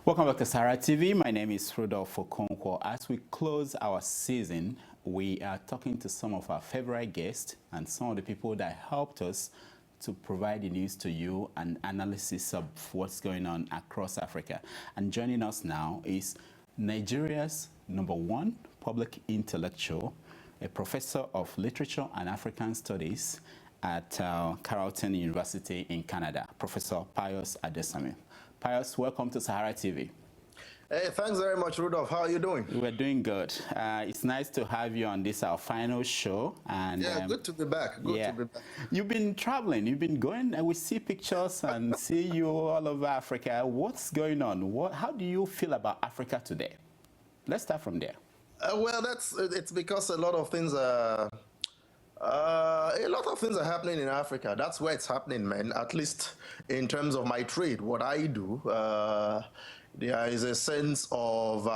Welcome back to SaharaTV. My name is Rudolf Okonkwo. As we close our season, we are talking to some of our favorite guests and some of the people that helped us to provide the news to you and analysis of what's going on across Africa. And joining us now is Nigeria's #1 public intellectual, a professor of literature and African studies at Carleton University in Canada, Professor Pius Adesanmi. Pius, welcome to SaharaTV. Hey, thanks very much, Rudolf. How are you doing? We're doing good. It's nice to have you on this, our final show. And yeah, good to be back. Good to be back. You've been traveling. You've been going, and we see pictures and see you all over Africa. What's going on? How do you feel about Africa today? Let's start from there. Well, it's because a lot of things are happening in Africa. That's where it's happening, man. At least in terms of my trade, what I do, there is a sense of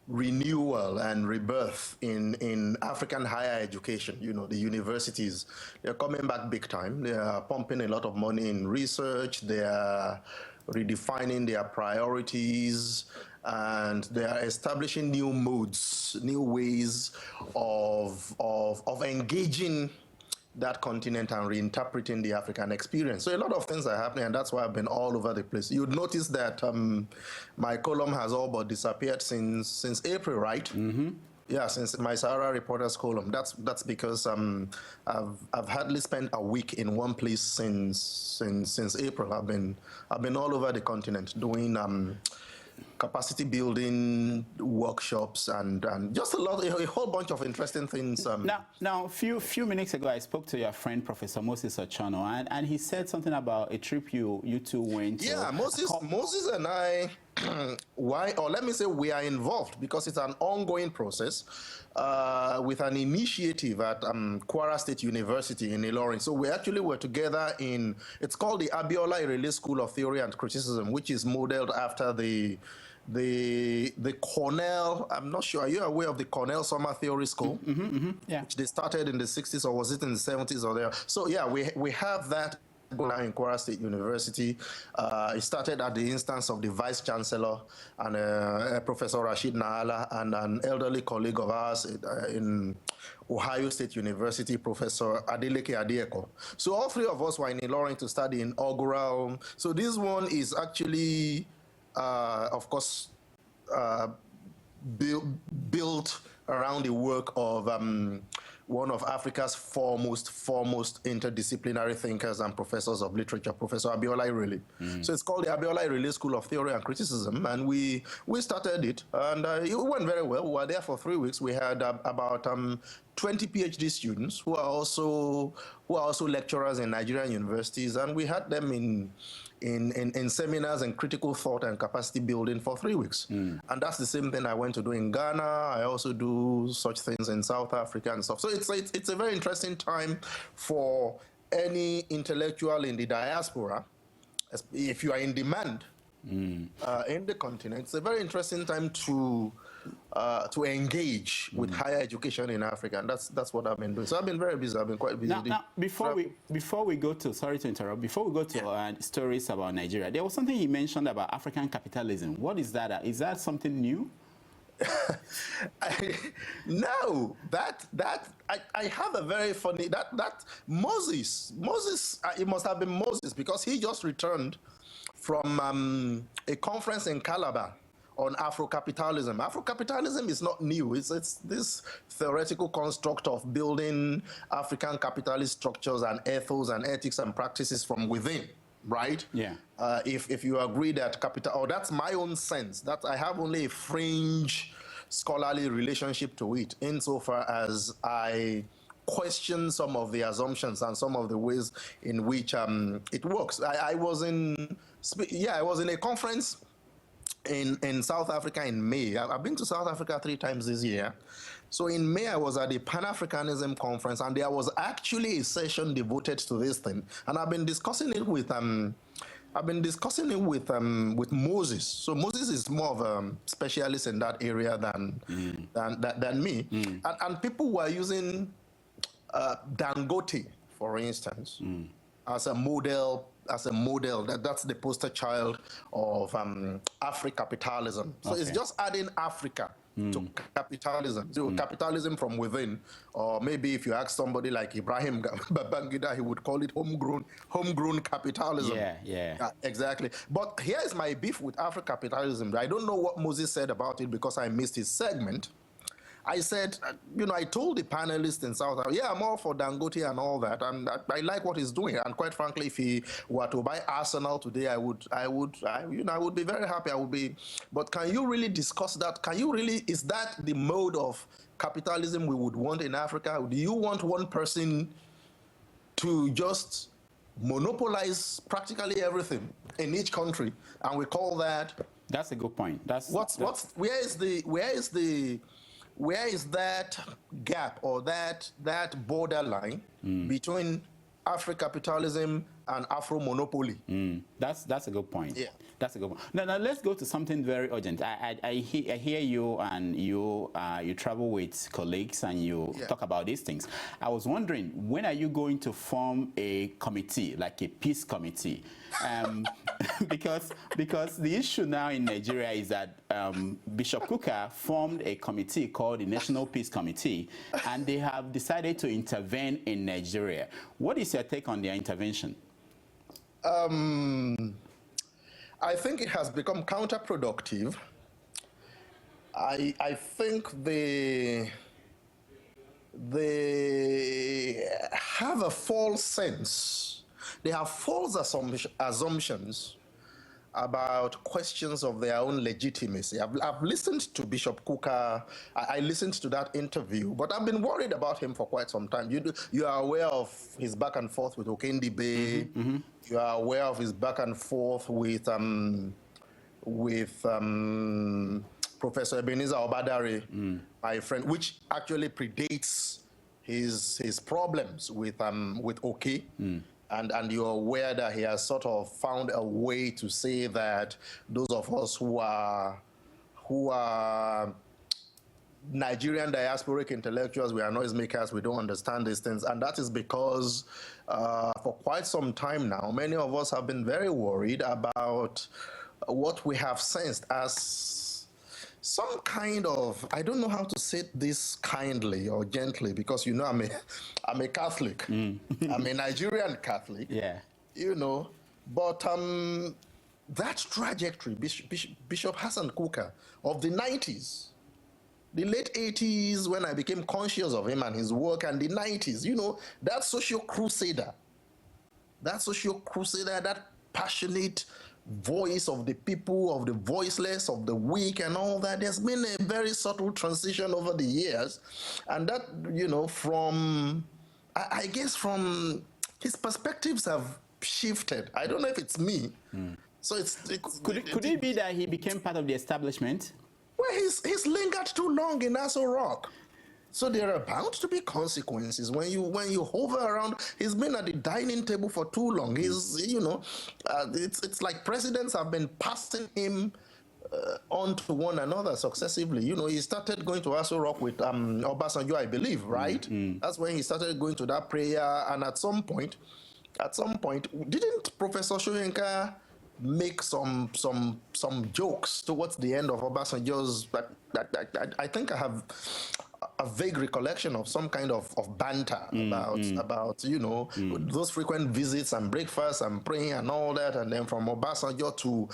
renewal and rebirth in African higher education. You know, the universities, they're coming back big time. They are pumping a lot of money in research. They are redefining their priorities, and they are establishing new modes, new ways of engaging that continent and reinterpreting the African experience. So a lot of things are happening, and that's why I've been all over the place. You'd notice that my column has all but disappeared since April, right? Mm-hmm. Yeah, since my Sahara Reporters column. That's because I've hardly spent a week in one place since April. I've been all over the continent doing capacity building workshops and just a whole bunch of interesting things. Now, a few minutes ago, I spoke to your friend Professor Moses Ochono, and he said something about a trip you two went to. Yeah, Moses and I, let me say we are involved because it's an ongoing process with an initiative at Kwara State University in Ilorin. So we actually were together it's called the Abiola Irele School of Theory and Criticism, which is modeled after the Cornell, I'm not sure, are you aware of the Cornell Summer Theory School? Yeah. Which they started in the 60s, or was it in the 70s or there? So yeah, we have that in Kwara State University. It started at the instance of the Vice Chancellor and Professor Rashid Naala and an elderly colleague of ours in Ohio State University, Professor Adeleke Adieko. So all three of us were in Ilorin to study inaugural. So this one is actually, of course, built around the work of one of Africa's foremost interdisciplinary thinkers and professors of literature, Professor Abiola Irele. So it's called the Abiola Irele School of Theory and Criticism, and we started it, and it went very well. We were there for 3 weeks. We had about 20 PhD students who are also lecturers in Nigerian universities, and we had them in seminars and critical thought and capacity building for 3 weeks. And that's the same thing I went to do in Ghana. I also do such things in South Africa and stuff. So it's a very interesting time for any intellectual in the diaspora, if you are in demand in the continent. It's a very interesting time to engage with higher education in Africa, and that's what I've been doing. So I've been very busy. I've been quite busy. Now before we go to, sorry to interrupt, before we go to stories about Nigeria, there was something he mentioned about African capitalism. What is that? Is that something new? No, I have a very funny that Moses, it must have been Moses, because he just returned from a conference in Calabar on Afro-capitalism. Afro-capitalism is not new. It's this theoretical construct of building African capitalist structures and ethos and ethics and practices from within, right? Yeah. If you agree that that's my own sense, that I have only a fringe scholarly relationship to it, insofar as I question some of the assumptions and some of the ways in which it works. I was in a conference in South Africa in May. I've been to South Africa 3 times this year. So in May, I was at the Pan-Africanism conference, and there was actually a session devoted to this thing. And I've been discussing it with Moses. So Moses is more of a specialist in that area than me. And people were using Dangote, for instance, as a model as a model. That's the poster child of Afri-capitalism. So it's just adding Africa to capitalism, capitalism from within. Or maybe if you ask somebody like Ibrahim Babangida, he would call it homegrown capitalism. Yeah. Exactly. But here is my beef with Afri-capitalism. I don't know what Moses said about it because I missed his segment. I said, I told the panelists in South Africa, yeah, I'm all for Dangote and all that, and I like what he's doing. And quite frankly, if he were to buy Arsenal today, I would be very happy. I would be. But can you really discuss that? Is that the mode of capitalism we would want in Africa? Do you want one person to just monopolize practically everything in each country, and we call that? That's a good point. Where is that gap or that borderline between Afro-capitalism and Afro-monopoly? That's a good point. Yeah. That's a good point. Now let's go to something very urgent. I hear you, and you travel with colleagues and you talk about these things. I was wondering, when are you going to form a committee, like a peace committee? Because the issue now in Nigeria is that Bishop Kukah formed a committee called the National Peace Committee, and they have decided to intervene in Nigeria. What is your take on their intervention? I think it has become counterproductive. I think they have a false sense. They have false assumptions about questions of their own legitimacy. I've listened to Bishop Kukah. I listened to that interview, but I've been worried about him for quite some time. You are aware of his back and forth with Okendibe. You are aware of his back and forth with Professor Ebenezer Obadare, my friend, which actually predates his problems with Oke. And you're aware that he has sort of found a way to say that those of us who are Nigerian diasporic intellectuals, we are noisemakers, we don't understand these things. And that is because for quite some time now, many of us have been very worried about what we have sensed as some kind of, I don't know how to say this kindly or gently, because I'm a Catholic. I'm a Nigerian Catholic. Yeah. But that trajectory, Bishop Hassan Kukah of the 90s, the late 80s, when I became conscious of him and his work, and the 90s, that social crusader, that passionate voice of the people, of the voiceless, of the weak and all that. There's been a very subtle transition over the years. And that, I guess from his perspectives have shifted. I don't know if it's me. So Could it be that he became part of the establishment? Well, he's lingered too long in Aso Rock. So there are bound to be consequences when you hover around. He's been at the dining table for too long. He's, it's like presidents have been passing him on to one another successively. He started going to Aso Rock with Obasanjo, I believe, right? That's when he started going to that prayer. And at some point, didn't Professor Soyinka make some jokes towards the end of Obasanjo's? I think I have a vague recollection of some kind of banter about those frequent visits and breakfasts and praying and all that, and then from Obasanjo to,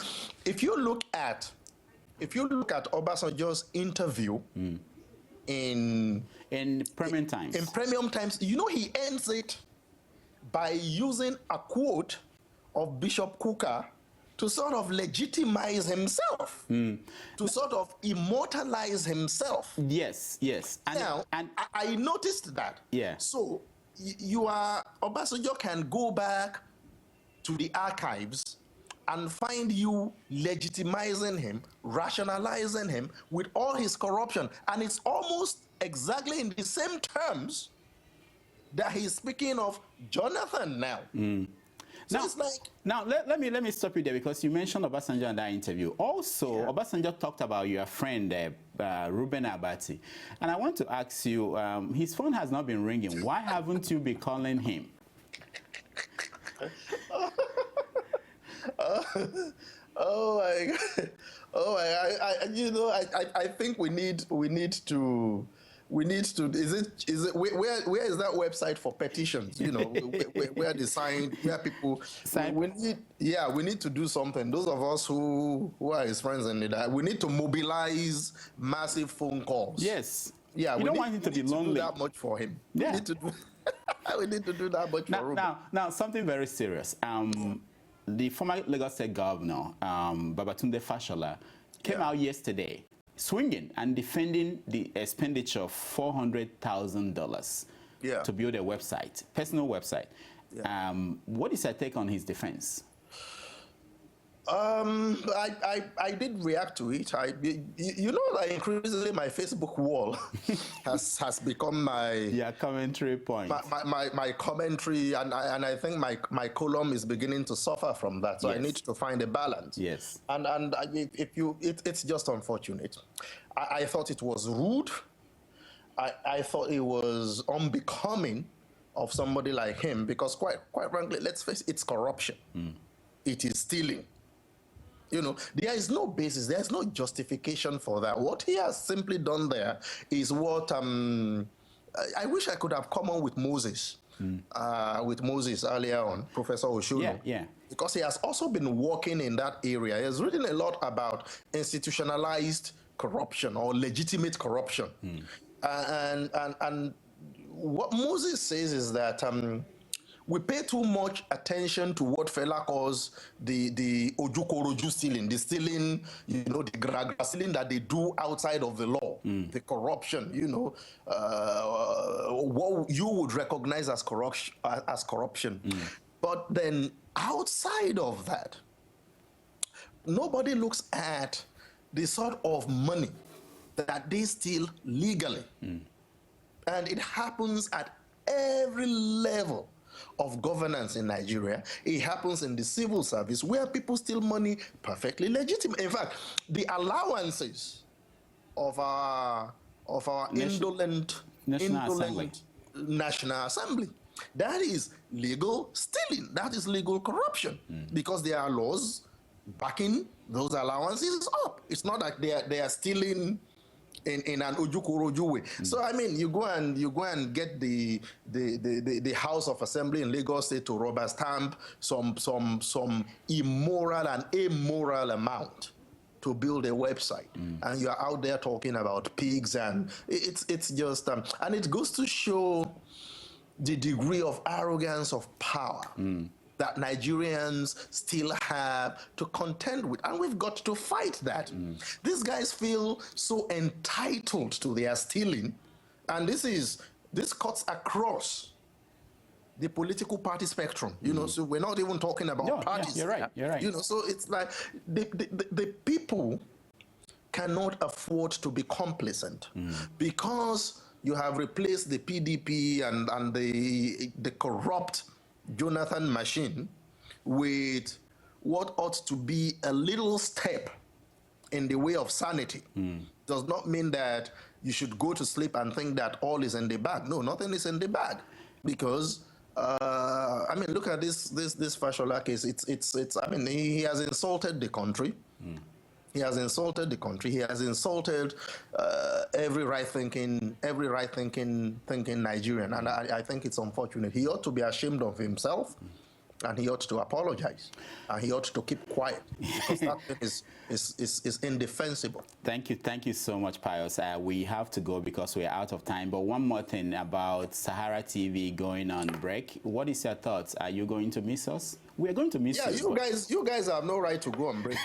if you look at Obasanjo's interview in Premium Times, he ends it by using a quote of Bishop Kukah to sort of legitimize himself, to sort of immortalize himself. Yes. And I noticed that. Yeah. So Obasanjo can go back to the archives and find you legitimizing him, rationalizing him with all his corruption. And it's almost exactly in the same terms that he's speaking of Jonathan now. So now let me stop you there, because you mentioned Obasanjo in that interview. Also, Obasanjo talked about your friend Reuben Abati, and I want to ask you, his phone has not been ringing. Why haven't you been calling him? Oh my God. Oh I think we need to is it where is that website for petitions, where they sign, where people we need to do something. Those of us who are his friends and that, we need to mobilize massive phone calls. Yes. Yeah, we don't want him to be lonely. Do that much for him. Yeah. We need to do we need to do that much for Ruben. Now something very serious. The former Lagos State Governor, Babatunde Fashola, came out yesterday swinging and defending the expenditure of $400,000 to build a website, personal website. Yeah. What is your take on his defense? I did react to it. That increasingly my Facebook wall has become my commentary point. My commentary, and I think my column is beginning to suffer from that. So I need to find a balance. Yes. And it's just unfortunate. I thought it was rude. I thought it was unbecoming of somebody like him, because quite frankly, let's face it, it's corruption. It is stealing. There is no basis, there's no justification for that. What he has simply done there is what I wish I could have come on with Moses earlier on, Professor Oshono. Yeah. Because he has also been working in that area. He has written a lot about institutionalized corruption or legitimate corruption. And what Moses says is that we pay too much attention to what Fela calls the ojukoroju stealing, the stealing, the gragra stealing that they do outside of the law, the corruption, what you would recognize as corruption. But then outside of that, nobody looks at the sort of money that they steal legally. And it happens at every level of governance in Nigeria. It happens in the civil service, where people steal money perfectly legitimate. In fact, the allowances of our indolent National Assembly, that is legal stealing. That is legal corruption, because there are laws backing those allowances up. It's not like they are stealing in an ojukoroju way. So I mean, you go and get the House of Assembly in Lagos State to rubber stamp some immoral and amoral amount to build a website, and you are out there talking about pigs, and it's just and it goes to show the degree of arrogance of power that Nigerians still have to contend with, and we've got to fight that. These guys feel so entitled to their stealing, and this cuts across the political party spectrum. So we're not even talking about parties. You're right. So it's like the people cannot afford to be complacent, because you have replaced the PDP and the corrupt Jonathan machine with what ought to be a little step in the way of sanity. Does not mean that you should go to sleep and think that all is in the bag. No, nothing is in the bag, because I mean, look at this Fashola case. It's I mean, he has insulted the country. He has insulted the country. He has insulted every right-thinking Nigerian, and I think it's unfortunate. He ought to be ashamed of himself, and he ought to apologize, and he ought to keep quiet, because that thing is indefensible. Thank you so much, Pius. We have to go because we're out of time. But one more thing about SaharaTV going on break. What is your thoughts? Are you going to miss us? We're going to miss you. Yeah, you guys have no right to go on break.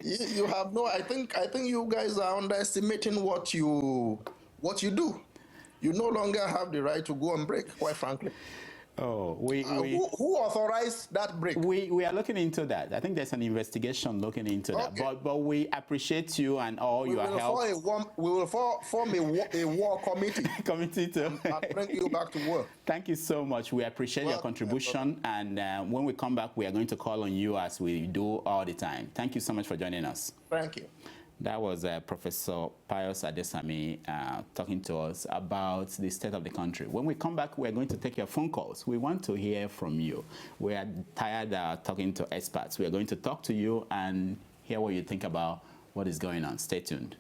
You have no. I think you guys are underestimating what you do. You no longer have the right to go on break, quite frankly. Oh, who authorized that break? We are looking into that. I think there's an investigation looking into that. But we appreciate you and all your help. We will form a war committee. And bring you back to work. Thank you so much. We appreciate your contribution. And when we come back, we are going to call on you as we do all the time. Thank you so much for joining us. Thank you. That was Professor Pius Adesanmi talking to us about the state of the country. When we come back, we're going to take your phone calls. We want to hear from you. We are tired talking to experts. We are going to talk to you and hear what you think about what is going on. Stay tuned.